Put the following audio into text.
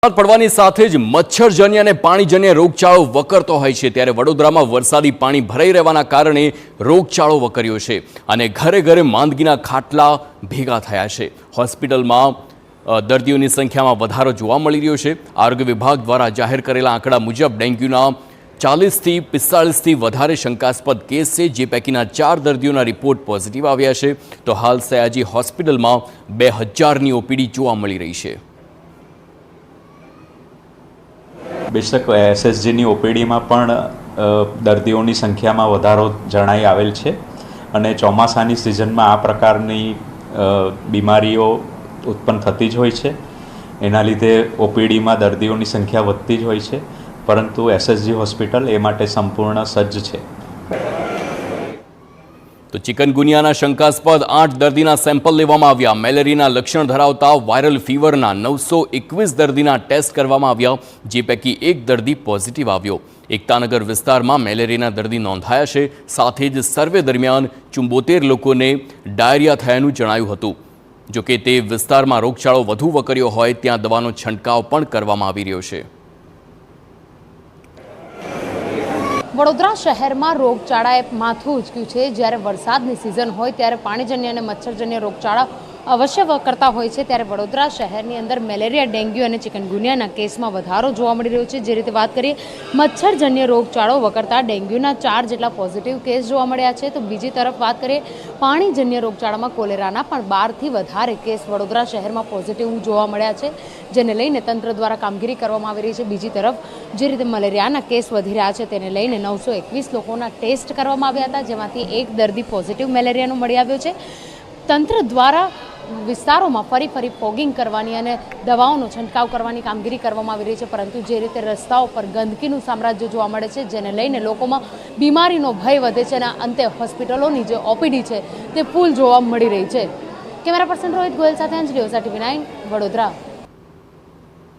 પડવાની સાથે જ મચ્છરજન્ય અને પાણીજન્ય રોગચાળો વકરતો હોય છે ત્યારે વડોદરામાં વરસાદી પાણી ભરાઈ રહેવાના કારણે રોગચાળો વકર્યો છે અને ઘરે ઘરે માંદગીના ખાટલા ભેગા થયા છે। હોસ્પિટલમાં દર્દીઓની સંખ્યામાં વધારો જોવા મળી રહ્યો છે। આરોગ્ય વિભાગ દ્વારા જાહેર કરેલા આંકડા મુજબ ડેન્ગ્યુના 40થી 45થી વધારે શંકાસ્પદ કેસ છે, જે પૈકીના 4 દર્દીઓના રિપોર્ટ પોઝિટિવ આવ્યા છે। તો હાલ સયાજી હોસ્પિટલમાં 2000ની ઓપીડી જોવા મળી રહી છે। बेशक एसएसजी ओपीडी में पण दर्दीओनी संख्या में वधारो जणाई आवेल छे अने चौमासानी सीजन में आ प्रकारनी बीमारीओ उत्पन्न थती ज होय छे। एना लीधे ओपीडी में दर्दीओनी संख्या वधती ज होय छे, परंतु एसएसजी होस्पिटल ए माटे संपूर्ण सज्ज छे। तो चिकनगुनियाना शंकास्पद 8 दर्दीना सेम्पल लेवामां आव्या। मेलेरियाना लक्षण धरावता वायरल फीवरना 921 दर्दीना टेस्ट करवामां आव्या, जे पैकी 1 दर्दी पॉजिटिव आव्यो। एकतानगर विस्तारमां मेलेरियाना दर्दी नोंधाया छे। साथे ज सर्वे दरमियान 74 लोकोने डायरिया थयानुं जणाव्युं हतुं। जो के ते विस्तारमां रोगचाळो वधु वकर्यो होय त्यां दવાનો छंटकाव पण करवामां आवी रह्यो छे। वडोदरा शहर में रोगचाळाए माथुं उचक्युं छे। ज्यारे वरसादनी सीजन होय त्यारे पाणीजन्य अने मच्छरजन्य रोगचाळा अवश्य वकरता होय छे, त्यारे वडोदरा शहरनी अंदर मेलेरिया, डेंग्यू अने चिकनगुनियाना केसमां वधारो जोवा मळी रह्यो छे। जे रीते वात करीए मच्छरजन्य रोगचाळो वकरता डेंग्यूना 4 जेटला पॉजिटिव केस जोवा मळ्या छे, तो बीजी तरफ वात करीए पाणीजन्य रोगचाळामां कोलेराना पण 12 थी वधारे केस वडोदरा शहरमां पॉजिटिव जोवा मळ्या छे, जेने लईने तंत्र द्वारा कामगीरी करवामां आवी रही छे। बीजी तरफ जे रीते मलेरियाना केस वधी रह्या छे तेने लईने 921 लोकोना टेस्ट करवामां આવ્યા હતા, જેમાંથી 1 દર્દી પોઝિટિવ મેલેરિયાનો મળી આવ્યો છે। તંત્ર દ્વારા વિસ્તારોમાં ફરી ફોગિંગ કરવાની અને દવાઓનો છંટકાવ કરવાની કામગીરી કરવામાં આવી રહી છે, પરંતુ જે રીતે રસ્તાઓ પર ગંદકીનું સામ્રાજ્ય જોવા મળે છે, જેને લઈને લોકોમાં બીમારીનો ભય વધે છે અને અંતે હોસ્પિટલોની જે ઓપીડી છે તે ફૂલ જોવા મળી રહી છે। કેમેરા પર્સન રોહિત ગોયલ સાથે અંજલિ ઓઝા, TV9 વડોદરા।